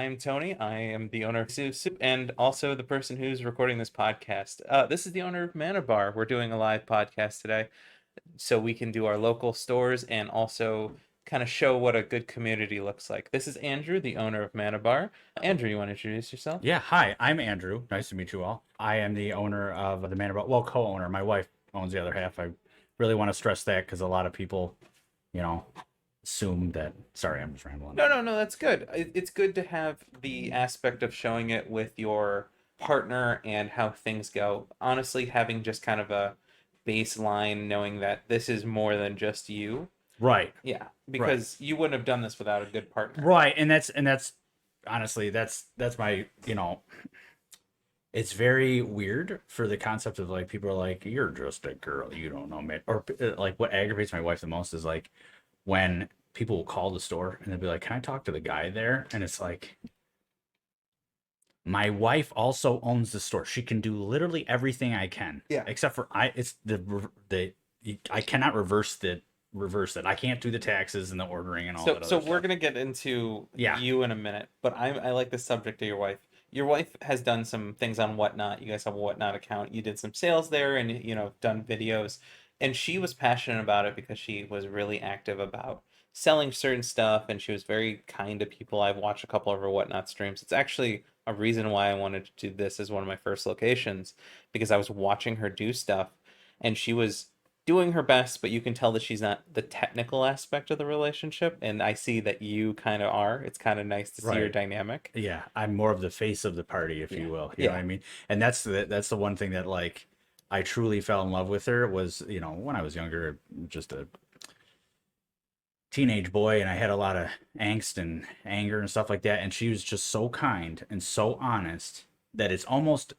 I'm Tony. I am the owner of Soup and also the person who's recording this podcast. This is the owner of Manabar. We're doing a live podcast today so we can do our local stores and also kind of show what a good community looks like. This is Andrew, the owner of Manabar. Andrew, you want to introduce yourself? Yeah, hi, I'm Andrew. Nice to meet you all. I am the owner of the Manabar, well, co-owner. My wife owns the other half. I really want to stress that because a lot of people, you know, assume that. Sorry, I'm just rambling. No, that's good. It's good to have the aspect of showing it with your partner and how things go. Honestly, having just kind of a baseline, knowing that this is more than just you. Right, Yeah, right, because you wouldn't have done this without a good partner. right, and that's honestly that's my It's very weird for the concept of like people are like you're just a girl, you don't know me, or like what aggravates my wife the most is like when people will call the store and they'll be like, "Can I talk to the guy there?" And it's like my wife also owns the store. She can do literally everything I can, Yeah. except for I. It's the I cannot reverse it. I can't do the taxes and the ordering and all So that so other we're stuff. gonna get into Yeah, you in a minute, but I like the subject of your wife. Your wife has done some things on Whatnot. You guys have a Whatnot account. You did some sales there and done videos. And she was passionate about it because she was really active about selling certain stuff and she was very kind to people. I've watched a couple of her Whatnot streams. It's actually a reason why I wanted to do this as one of my first locations because I was watching her do stuff and she was doing her best, but you can tell that she's not the technical aspect of the relationship. And I see that you kind of are. It's kind of nice to see your right. dynamic. Yeah, I'm more of the face of the party, if Yeah. you will. You know what Yeah. I mean? And that's the one thing that like I truly fell in love with her was when I was younger, just a teenage boy, and I had a lot of angst and anger and stuff like that. And she was just so kind and so honest that it's almost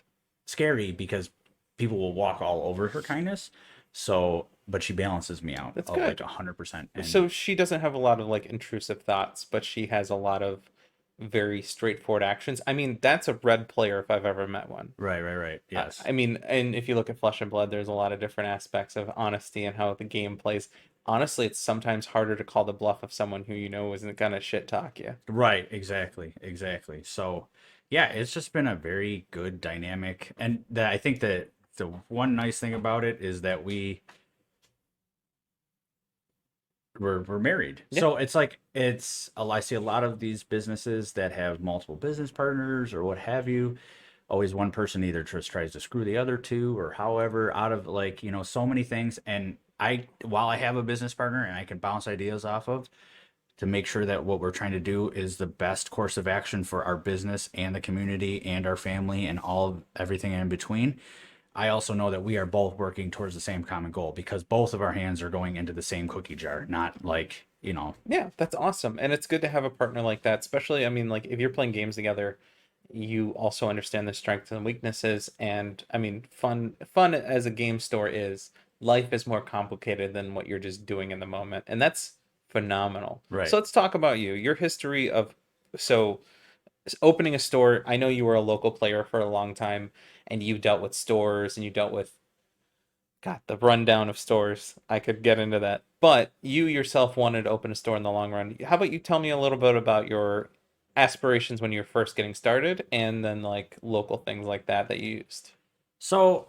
scary because people will walk all over her kindness. So, but she balances me out That's like good. 100%. And So she doesn't have a lot of like intrusive thoughts, but she has a lot of very straightforward actions. I mean, that's a red player if I've ever met one. right, right, right. Yes. I mean, and if you look at Flesh and Blood, there's a lot of different aspects of honesty and how the game plays. Honestly, it's sometimes harder to call the bluff of someone who you know isn't gonna shit talk you. Right, exactly, exactly. So, yeah, it's just been a very good dynamic, and that I think that the one nice thing about it is that we're married. Yeah. So it's like I see a lot of these businesses that have multiple business partners or what have you. Always one person either just tries to screw the other two or however out of like so many things. And while I have a business partner and I can bounce ideas off of, to make sure that what we're trying to do is the best course of action for our business and the community and our family and all of everything in between. I also know that we are both working towards the same common goal because both of our hands are going into the same cookie jar, not like. Yeah, that's awesome. And it's good to have a partner like that, especially, I mean, like if you're playing games together, you also understand the strengths and weaknesses. And I mean, fun as a game store is, life is more complicated than what you're just doing in the moment. And that's phenomenal. So Right. let's talk about you, your history of, so opening a store. I know you were a local player for a long time and you dealt with stores and you dealt with God, the rundown of stores. I could get into that. But you yourself wanted to open a store in the long run. How about you tell me a little bit about your aspirations when you were first getting started and then like local things like that that you used? So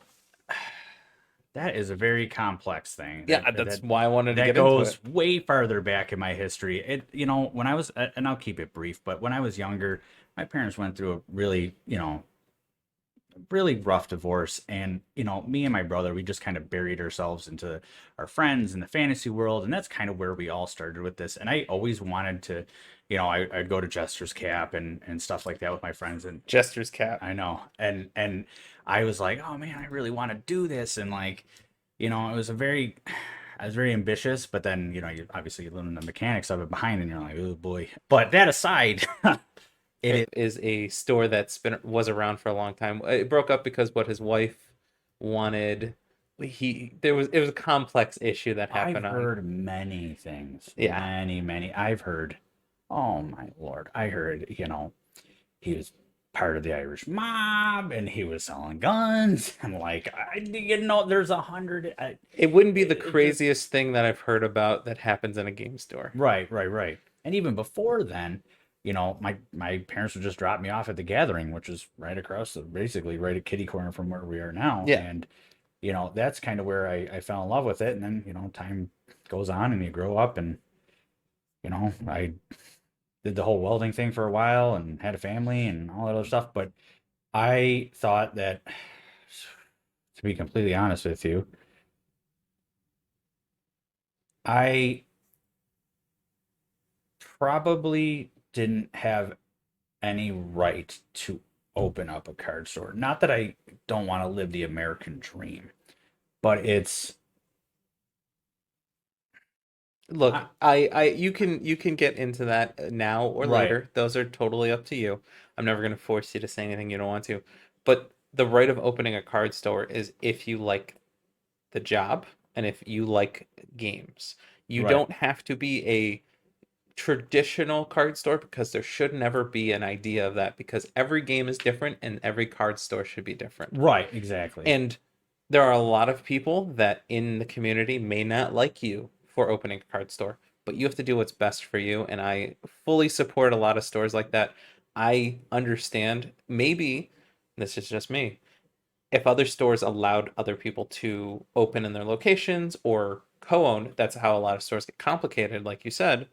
that is a very complex thing Yeah, that that's that why I wanted to that get into goes it. way farther back in my history. When I was, and I'll keep it brief, but when I was younger, my parents went through a really rough divorce, and me and my brother, we just kind of buried ourselves into our friends in the fantasy world, and that's kind of where we all started with this. And I always wanted to, I'd go to Jester's Cap and stuff like that with my friends, and Jester's Cap. I know, and I was like, oh man, I really want to do this, and like, it was I was very ambitious, but then you obviously learn the mechanics of it behind, and you're like, oh boy. But that aside, it is It is a store that's been was around for a long time. It broke up because what his wife wanted, he there was it was a complex issue that I've happened on. heard many things, Yeah. many. I've heard, oh my Lord, I heard, he was part of the Irish mob and he was selling guns. I'm like, there's 100. It wouldn't be the It just, craziest thing that I've heard about that happens in a game store. right, right, right. And even before then, my parents would just drop me off at the gathering, which is right across basically right at kitty corner from where we are now. Yeah. And, that's kind of where I fell in love with it. And then, time goes on and you grow up and, I did the whole welding thing for a while and had a family and all that other stuff. But I thought that, to be completely honest with you, I probably didn't have any right to open up a card store. Not that I don't want to live the American dream, but it's Look, you can get into that now or right, later. Those are totally up to you. I'm never going to force you to say anything you don't want to. But the right of opening a card store is if you like the job and if you like games. You right, don't have to be a traditional card store because there should never be an idea of that because every game is different and every card store should be different. right, exactly. And there are a lot of people that in the community may not like you for opening a card store, but you have to do what's best for you. And I fully support a lot of stores like that. I understand maybe this is just me. If other stores allowed other people to open in their locations or co-own, that's how a lot of stores get complicated, like you said.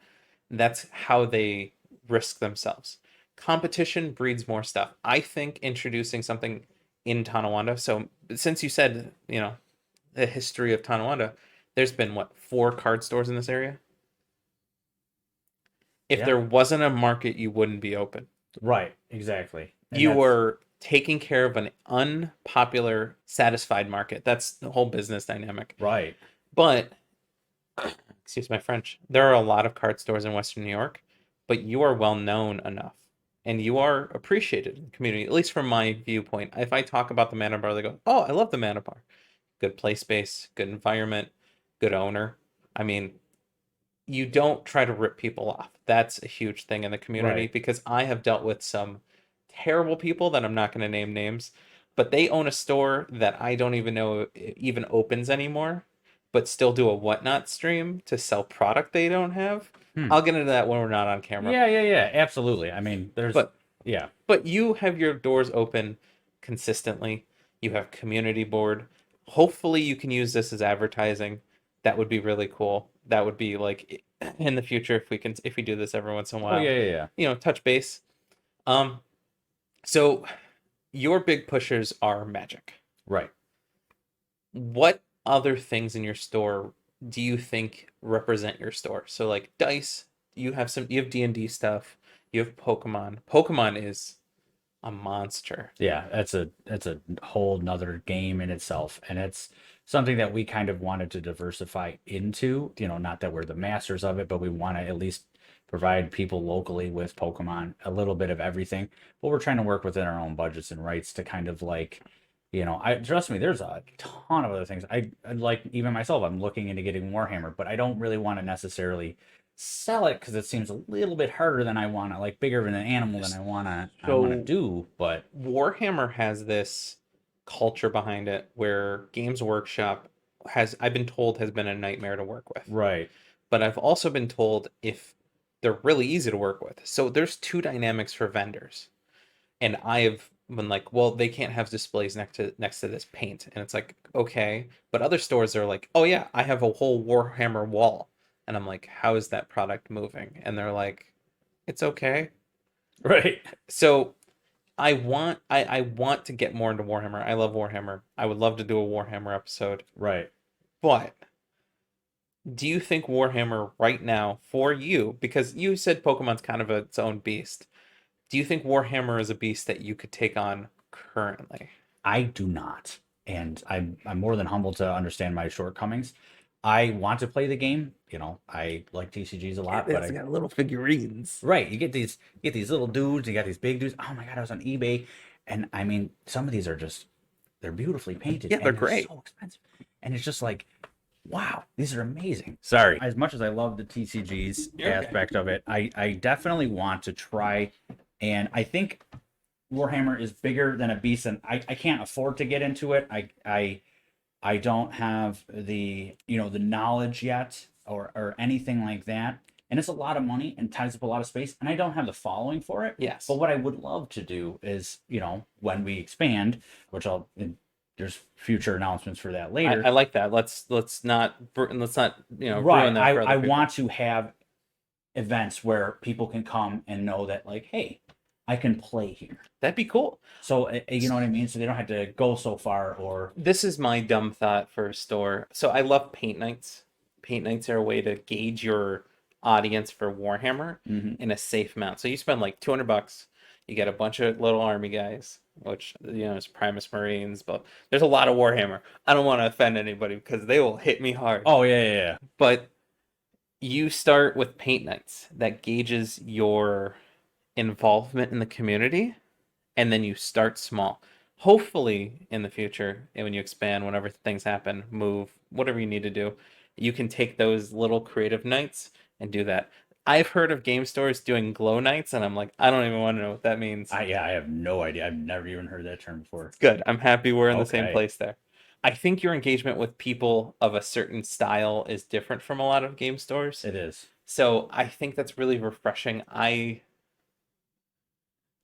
That's how they risk themselves. Competition breeds more stuff. I think introducing something in Tonawanda. So since you said, the history of Tonawanda, there's been what, four card stores in this area? If Yeah, there wasn't a market, you wouldn't be open. right, exactly. And You that's were taking care of an unpopular, satisfied market. That's the whole business dynamic. right, But excuse my French, there are a lot of card stores in Western New York, but you are well known enough and you are appreciated in the community, at least from my viewpoint. If I talk about the Manabar, they go, "Oh, I love the Manabar. Good play space, good environment, good owner." I mean, you don't try to rip people off. That's a huge thing in the community right, because I have dealt with some terrible people that I'm not going to name names, but they own a store that I don't even know even opens anymore, but still do a whatnot stream to sell product they don't have. hmm. I'll get into that when we're not on camera. Yeah, yeah, yeah, absolutely. I mean, there's But yeah, but you have your doors open consistently. You have community board. Hopefully you can use this as advertising. That would be really cool. That would be like in the future if we do this every once in a oh yeah, while. yeah, yeah, Touch base. Um so your big pushers are magic. right. What other things in your store do you think represent your store? So like dice, you have D&D stuff, you have Pokemon. Pokemon is a monster. Yeah, that's a whole nother game in itself, and it's something that we kind of wanted to diversify into. Not that we're the masters of it, but we want to at least provide people locally with Pokemon a little bit of everything. But we're trying to work within our own budgets and rights to kind of like, I trust me, there's a ton of other things. I like even myself, I'm looking into getting Warhammer, but I don't really want to necessarily sell it because it seems a little bit harder than I want to, like bigger of an animal than I want to So do. But Warhammer has this culture behind it where Games Workshop I've been told has been a nightmare to work with. right, But I've also been told if they're really easy to work with. So there's two dynamics for vendors. And I have been like, well, they can't have displays next to this paint. And it's like, okay. But other stores are like, oh yeah, I have a whole Warhammer wall. And I'm like, how is that product moving? And they're like, it's okay. right, So I want to get more into Warhammer. I love Warhammer. I would love to do a Warhammer episode. right. But do you think Warhammer right now for you, because you said Pokemon's kind of its own beast, do you think Warhammer is a beast that you could take on currently? I do not, and I'm more than humbled to understand my shortcomings. I want to play the game. I like TCGs a lot, but It's I got little figurines. right. You get these little dudes. You got these big dudes. Oh my god, I was on eBay, and I mean, some of these are just they're beautifully painted Yeah, they're and they're great. so expensive, and it's just like wow, these are amazing. Sorry. As much as I love the TCGs You're okay. aspect of it, I definitely want to try. And I think Warhammer is bigger than a beast, and I can't afford to get into it. I don't have the knowledge yet or anything like that. and it's a lot of money and ties up a lot of space, and I don't have the following for it. Yes. But what I would love to do is, when we expand, which there's future announcements for that I later. like that. Let's not ruin Right. that I for other I people. want to have events where people can come and know that, like, hey, I can play here. That'd be cool. So you know what I mean. So they don't have to go so far, or This is my dumb thought for a store. So I love paint nights. Paint nights are a way to gauge your audience for Warhammer Mhm. in a safe amount. So you spend like $200, you get a bunch of little army guys, which is Primus Marines, but there's a lot of Warhammer. I don't want to offend anybody because they will hit me hard. Oh yeah, yeah, yeah. But you start with paint nights that gauges your involvement in the community, and then you start small. Hopefully, in the future, and when you expand, whenever things happen, move, whatever you need to do, you can take those little creative nights and do that. I've heard of game stores doing glow nights, and I'm like, I don't even want to know what that means. I have no idea. I've never even heard that term before. It's good. I'm happy we're in the same Okay, place there. I think your engagement with people of a certain style is different from a lot of game stores. it is. So I think that's really refreshing. I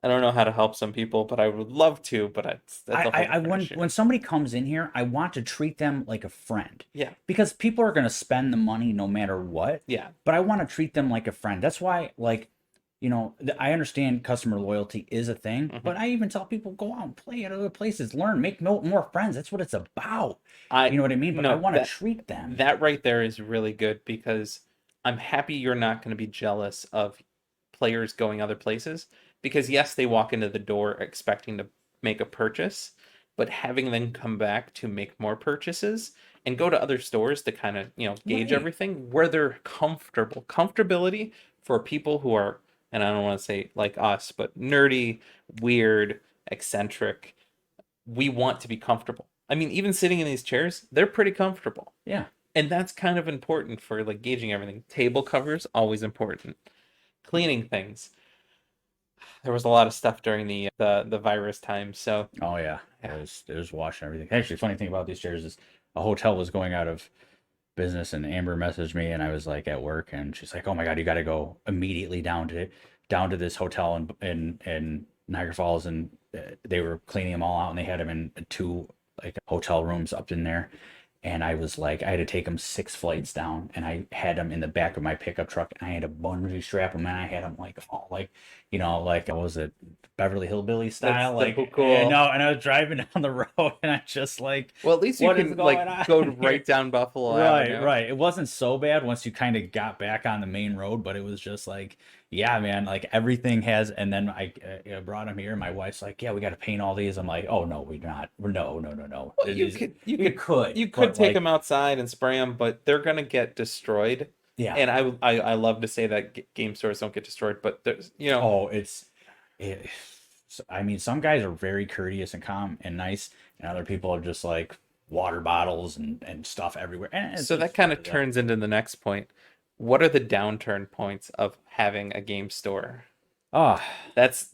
don't know how to help some people, but I would love to, but that's a whole I different issue. when somebody comes in here, I want to treat them like a friend, Yeah. because people are going to spend the money no matter what. Yeah. But I want to treat them like a friend. That's why, like, I understand customer loyalty is a thing, Hmm. but I even tell people, go out and play at other places, learn, make more friends. That's what it's about. I You know what I mean? But I no want to that treat them. that right there is really good because I'm happy you're not going to be jealous of players going other places because yes, they walk into the door expecting to make a purchase, but having them come back to make more purchases and go to other stores to kind of, gauge Right. everything where they're comfortable. Comfortability for people who are, and I don't want to say like us, but nerdy, weird, eccentric, we want to be comfortable. I mean, even sitting in these chairs, they're pretty comfortable. Yeah. And that's kind of important for like gauging everything. Table covers, always important. Cleaning things. There was a lot of stuff during the virus time, so Oh yeah. yeah. It was washing everything. Actually, funny thing about these chairs is a hotel was going out of business, and Amber messaged me, and I was like at work, and she's like, "Oh my God, you got to go immediately down to this hotel in Niagara Falls," and they were cleaning them all out, and they had them in two like hotel rooms up in there. And I was like, I had to take them 6 flights down, and I had them in the back of my pickup truck, and I had a bungee strap them, and I had them like all like, like what was it, Beverly Hillbilly That's style, so like, cool. no, and I was driving down the road, and I just like, Well, at least you what is can like going on go here? right down Buffalo Right, Avenue. right. It wasn't so bad once you kind of got back on the main road, but it was just like, yeah, man, like everything has. And then I brought him here. My wife's like, yeah, we got to paint all these. I'm like, oh no, we not. No, no, no, no. Well, It you is, could you we could could, you could but take like, them outside and spray them, but they're gonna get destroyed. yeah. And I love to say that game stores don't get destroyed, but there's Oh, it. I mean, some guys are very courteous and calm and nice, and other people are just like water bottles and stuff everywhere. And so that it's kind of turns into the next point. What are the downturn points of having a game store? oh, That's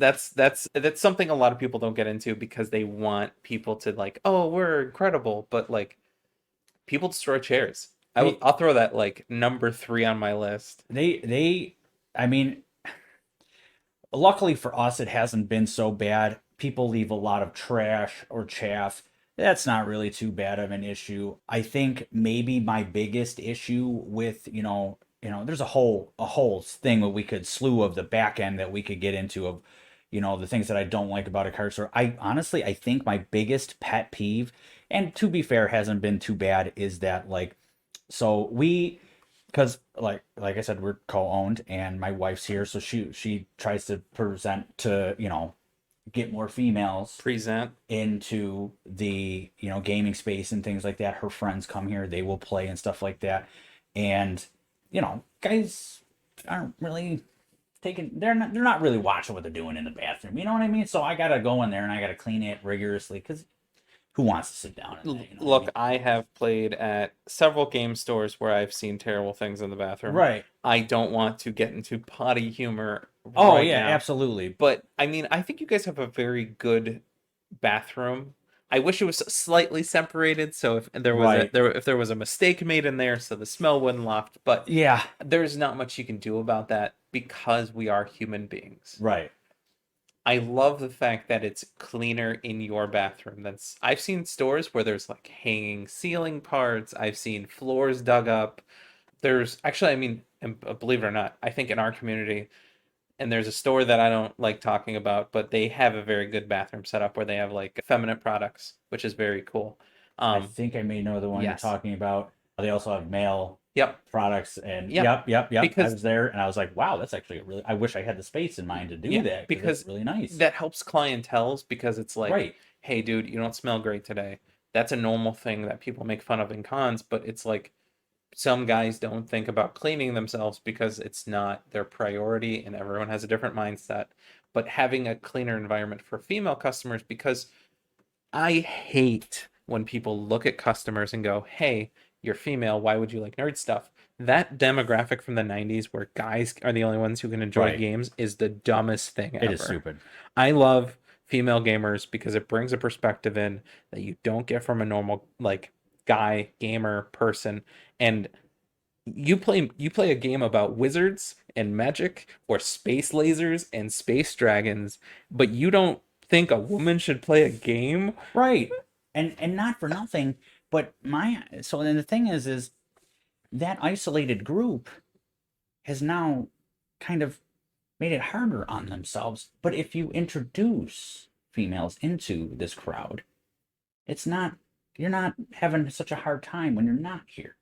something a lot of people don't get into because they want people to like, oh, we're incredible, but like people destroy chairs. they I'll throw that like number three on my list. they. I mean, luckily for us, it hasn't been so bad. People leave a lot of trash or chaff. That's not really too bad of an issue. I think maybe my biggest issue with, there's a whole thing that we could slew of the back end that we could get into of, the things that I don't like about a card store. I honestly, I think my biggest pet peeve, and to be fair, hasn't been too bad, is that like, so we, because like I said, we're co-owned, and my wife's here, so she tries to present to, get more females Present. into the, gaming space and things like that. Her friends come here, they will play and stuff like that. And, guys aren't really they're not really watching what they're doing in the bathroom. You know what I mean? So I gotta go in there and I gotta clean it rigorously, because who wants to sit down in there? You know what I Look, mean? I have played at several game stores where I've seen terrible things in the bathroom. Right. I don't want to get into potty humor Oh right yeah, now, absolutely. but I mean, I think you guys have a very good bathroom. I wish it was slightly separated, so if there was Right. if there was a mistake made in there, so the smell wouldn't loft. But Yeah. there's not much you can do about that because we are human beings. Right. I love the fact that it's cleaner in your bathroom. That's I've seen stores where there's like hanging ceiling parts. I've seen floors dug up. There's actually, I mean, and believe it or not, I think in our community, and there's a store that I don't like talking about, but they have a very good bathroom setup where they have like feminine products, which is very cool. I Um, think I may know the one you're yes. talking about. They also have male Yep. products, and Yep. yep. I Because was there, and I was like, wow, that's actually a really. I wish I had the space in mind to do yeah, that because it's because really nice. that helps clientels because it's like, Right. hey, dude, you don't smell great today. That's a normal thing that people make fun of in cons, but it's like some guys don't think about cleaning themselves because it's not their priority and everyone has a different mindset. But having a cleaner environment for female customers, because I hate when people look at customers and go, hey, you're female, why would you like nerd stuff? That demographic from the 90s where guys are the only ones who can enjoy Right. games is the dumbest thing It is ever. stupid. I love female gamers because it brings a perspective in that you don't get from a normal like guy gamer person. And you play a game about wizards and magic or space lasers and space dragons, but you don't think a woman should play a game? Right. And not for nothing, but my so then the thing is that isolated group has now kind of made it harder on themselves. But if you introduce females into this crowd, it's not you're not having such a hard time when you're not here,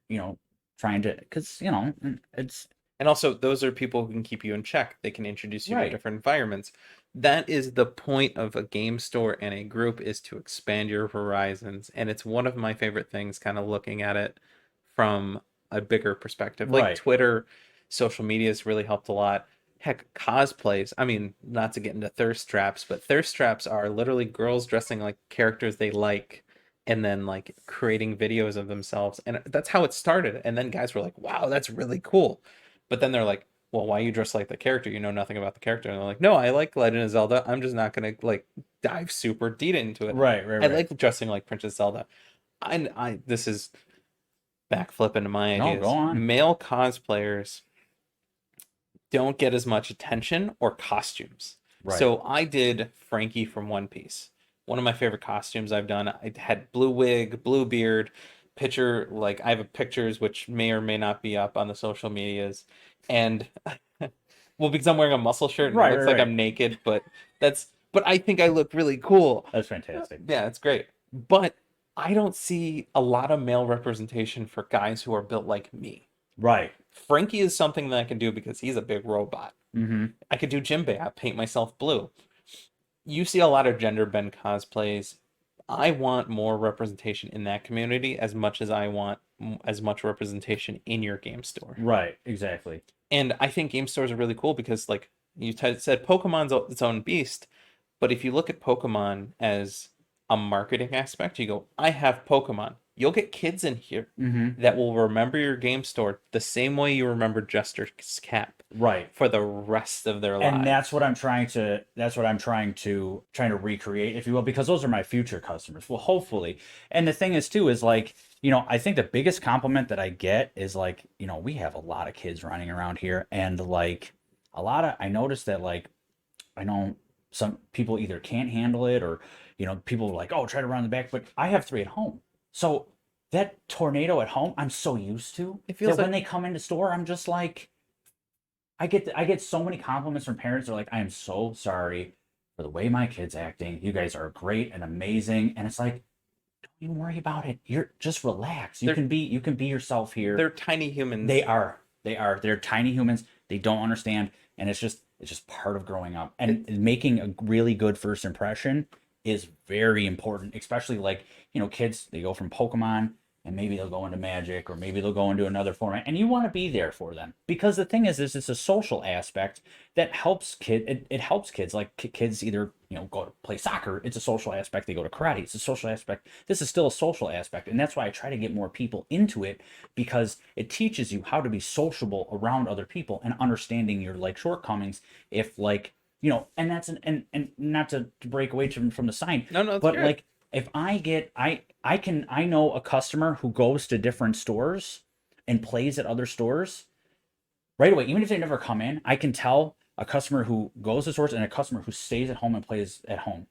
trying to because it's And also, those are people who can keep you in check. They can introduce you to right. different environments. That is the point of a game store and a group is to expand your horizons. And it's one of my favorite things, kind of looking at it from a bigger perspective. Like Right. Twitter, social media has really helped a lot. Heck, cosplays. I mean, not to get into thirst traps, but thirst traps are literally girls dressing like characters they like and then like creating videos of themselves. And that's how it started. And then guys were like, wow, that's really cool. But then they're like, well, why you dress like the character? You know nothing about the character. And they're like, no, I like Legend of Zelda. I'm just not gonna like dive super deep into it. Right, right, I right. like dressing like Princess Zelda. I this is backflip into my No, go ideas. on. Male cosplayers don't get as much attention or costumes. Right. So I did Frankie from One Piece. One of my favorite costumes I've done. I had blue wig, blue beard, picture like I have a pictures which may or may not be up on the social medias. And well, because I'm wearing a muscle shirt and it Right, right, looks like right. I'm naked, but I think I look really cool. That's fantastic. Yeah, it's great. But I don't see a lot of male representation for guys who are built like me. Right. Frankie is something that I can do because he's a big robot. Mm-hmm. I could do Jimbei. I paint myself blue. You see a lot of gender bend cosplays. I want more representation in that community as much as I want as much representation in your game store. Right, exactly. And I think game stores are really cool because, like you said, Pokemon's its own beast. But if you look at Pokemon as a marketing aspect, you go, I have Pokemon. You'll get kids in here Mm-hmm. that will remember your game store the same way you remember Jester's cap Right. for the rest of their And lives. that's what I'm trying to recreate, if you will, because those are my future customers. Well, hopefully. And the thing is too is like, I think the biggest compliment that I get is like, we have a lot of kids running around here, and like I noticed that like I know some people either can't handle it, or people are like, oh, try to run in the back, but I have three at home. So that tornado at home, I'm so used to It that feels when like they come into store, I'm just like I get so many compliments from parents. They're like, I am so sorry for the way my kid's acting. You guys are great and amazing. And it's like, don't even worry about it. You're just relax. You they're can be yourself here. they're tiny They humans. are. They are. They're tiny humans. They don't understand. And it's just part of growing up. It, And making a really good first impression is very important, especially like, kids, they go from Pokemon and maybe they'll go into Magic, or maybe they'll go into another format, and you want to be there for them, because the thing is it's a social aspect that helps it helps kids, like kids either go to play soccer, it's a social aspect, they go to karate, it's a social aspect, this is still a social aspect, and that's why I try to get more people into it, because it teaches you how to be sociable around other people and understanding your like shortcomings, if like and that's and not to break away from the sign, no, no, it's but good. like if I know a customer who goes to different stores and plays at other stores right away, even if they never come in, I can tell a customer who goes to stores and a customer who stays at home and plays at home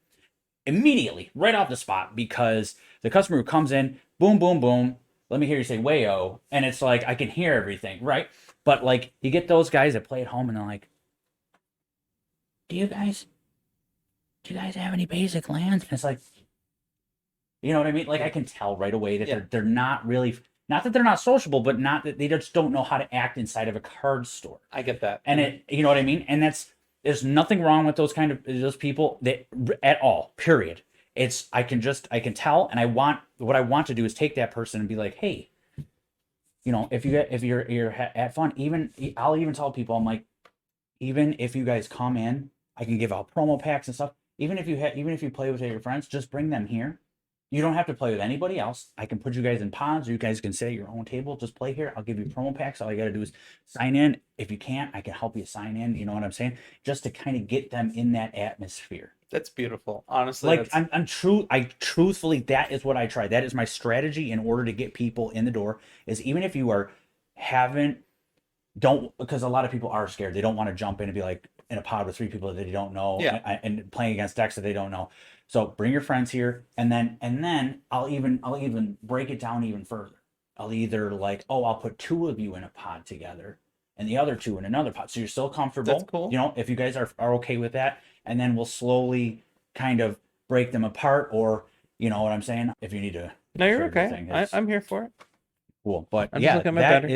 immediately, right off the spot, because the customer who comes in, boom, boom, boom, let me hear you say wayo, and it's like I can hear everything, right? But like you get those guys that play at home and they're like, do you guys do you guys have any basic lands? And it's like, you know what I mean? Like I can tell right away that Yeah, they're not really, not that they're not sociable, but not that they just don't know how to act inside of a card store. I get that. And it, you know what I mean? And that's, there's nothing wrong with those kind of those people that at all. Period. It's I can tell, and I want what I want to do is take that person and be like, hey, you know, if you're at fun, even I'll even tell people I'm like, even if you guys come in, I can give out promo packs and stuff. Even if you play with your friends, just bring them here. You don't have to play with anybody else. I can put you guys in pods, or you guys can sit at your own table. Just play here. I'll give you promo packs. All you got to do is sign in. If you can't, I can help you sign in. You know what I'm saying? Just to kind of get them in that atmosphere. That's beautiful. Honestly, Like that's I'm true. I truthfully, that is what I try. That is my strategy in order to get people in the door. Is even if you are haven't don't, because a lot of people are scared. They don't want to jump in and be like in a pod with three people that they don't know, yeah. and playing against decks that they don't know. So bring your friends here, and then I'll even break it down even further. I'll either like, oh, I'll put two of you in a pod together and the other two in another pod. So you're still That's comfortable, cool. you know, if you guys are okay with that, and then we'll slowly kind of break them apart, or you know what I'm saying? If you need to No, you're share okay. anything, it's I'm here for it. cool. But I'm just yeah, looking at my better.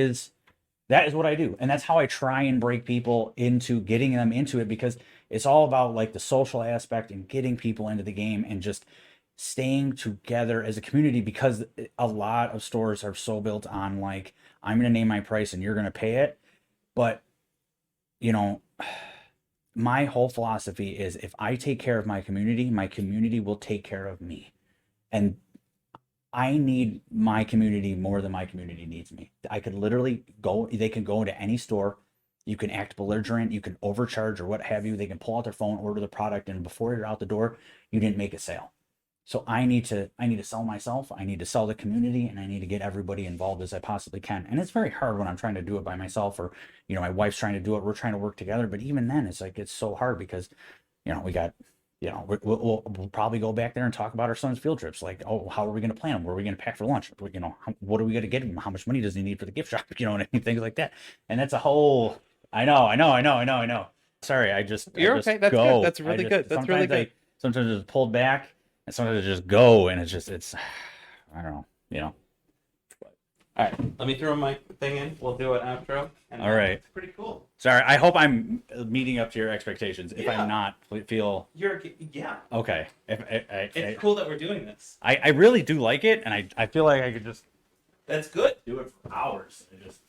that is what I do. And that's how I try and break people into getting them into it, because it's all about like the social aspect and getting people into the game and just staying together as a community, because a lot of stores are so built on like, I'm going to name my price and you're going to pay it. But, you know, my whole philosophy is if I take care of my community will take care of me. And I need my community more than my community needs me. I could literally go, they can go into any store. You can act belligerent, you can overcharge or what have you. They can pull out their phone, order the product, and before you're out the door, you didn't make a sale. So I need to sell myself, I need to sell the community, and I need to get everybody involved as I possibly can. And it's very hard when I'm trying to do it by myself, or you know, my wife's trying to do it, we're trying to work together. But even then, it's like it's so hard because you know, we got, you know, we'll probably go back there and talk about our son's field trips. Like, oh, how are we going to plan them? Where are we going to pack for lunch? You know, what are we going to get him? How much money does he need for the gift shop? You know, and things like that. And that's a whole. I know. Sorry, I You're just okay. That's good. go. That's really good. That's really Sometimes good. sometimes it's pulled back, and sometimes I just go, and it's I don't know. You know. All right, let me throw my thing in. We'll do an outro. And All right. it's pretty cool. Sorry. I hope I'm meeting up to your expectations. If Yeah. I'm not, feel Yeah. okay. It's cool that we're doing this. I really do like it, and I feel like I could just That's good. do it for hours. I just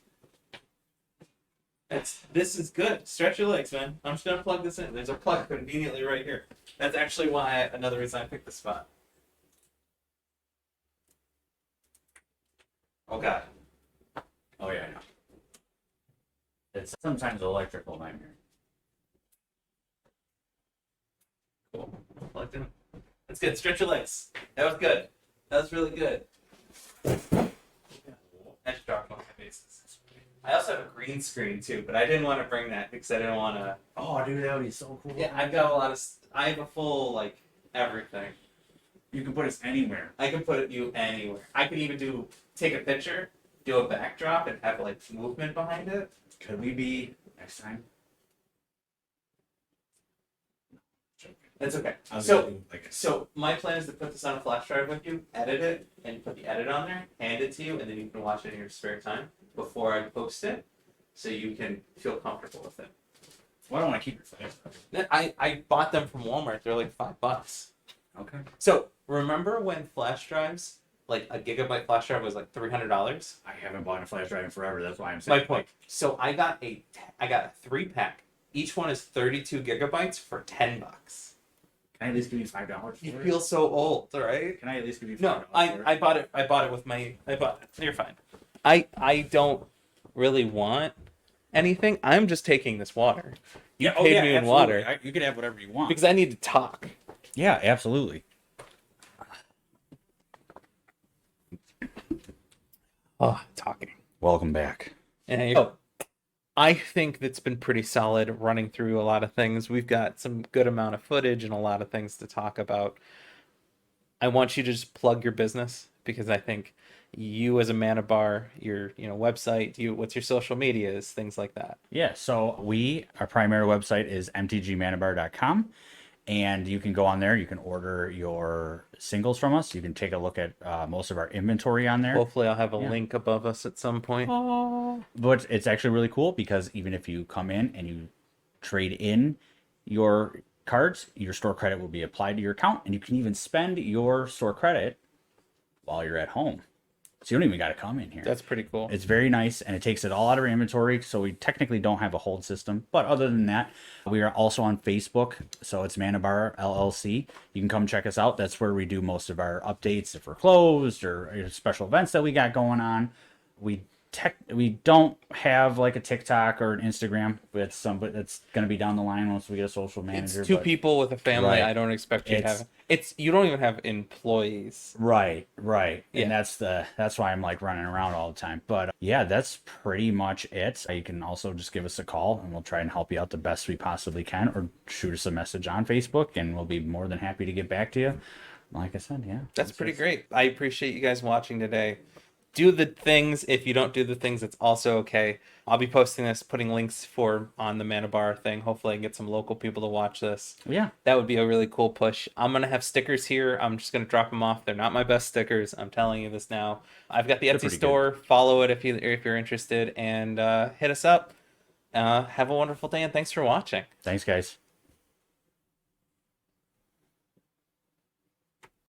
This is good. Stretch your legs, man. I'm just gonna plug this in. There's a plug conveniently right here. That's actually another reason I picked this spot. Oh god. oh yeah, I know. It's sometimes an electrical nightmare. Cool. Plugged in. That's good. Stretch your legs. That was good. That was really good. I just dropped on my faces. I also have a green screen too, but I didn't want to bring that because I didn't want to. Oh, dude, that would be so cool. Yeah, I've got a lot of. I have a full like everything. You can put us anywhere. I can put you anywhere. I could even take a picture, do a backdrop, and have like movement behind it. Could we be next time? That's okay. I was So, gonna do, like, so my plan is to put this on a flash drive with you, edit it, and put the edit on there, hand it to you, and then you can watch it in your spare time before I post it, so you can feel comfortable with it. well, I don't want to keep your flash. I bought them from Walmart. They're like $5. Okay. So remember when flash drives, like a gigabyte flash drive was like $300? I haven't bought a flash drive in forever. That's why I'm saying. My point. So I got a 3-pack. Each one is 32 gigabytes for $10. Can I at least give you $5? You feel so old, right? Can I at least give you $5? No, I bought it. I bought it with my. I bought it. You're fine. I don't really want anything. I'm just taking this water. You paid me in water You can have whatever you want. because I need to talk. Yeah, absolutely. Oh, talking. Welcome back. And oh, I think that's been pretty solid running through a lot of things. We've got some good amount of footage and a lot of things to talk about. I want you to just plug your business because I think you as a Manabar, your website, what's your social medias, things like that. Yeah, so our primary website is mtgmanabar.com, and you can go on there. You can order your singles from us. You can take a look at most of our inventory on there. Hopefully, I'll have a Yeah. link above us at some point. But it's actually really cool because even if you come in and you trade in your cards, your store credit will be applied to your account, and you can even spend your store credit while you're at home. So you don't even got to come in here. That's pretty cool. It's very nice, and it takes it all out of our inventory. So we technically don't have a hold system, but other than that, we are also on Facebook. So it's Manabar LLC. You can come check us out. That's where we do most of our updates if we're closed or special events that we got going on. We don't have like a TikTok or an Instagram. But that's going to be down the line once we get a social manager. It's two but, people with a family. Right. I don't expect you to It's- have. You don't even have employees. Right. Yeah. And that's why I'm like running around all the time. But yeah, that's pretty much it. You can also just give us a call and we'll try and help you out the best we possibly can, or shoot us a message on Facebook and we'll be more than happy to get back to you. Like I said, yeah. That's pretty great. I appreciate you guys watching today. Do the things. If you don't do the things, it's also okay. I'll be posting this, putting links on the Manabar thing. Hopefully I can get some local people to watch this. Yeah. That would be a really cool push. I'm going to have stickers here. I'm just going to drop them off. They're not my best stickers. I'm telling you this now. I've got the Etsy store. Follow it if you're interested, and hit us up. Have a wonderful day, and thanks for watching. Thanks, guys.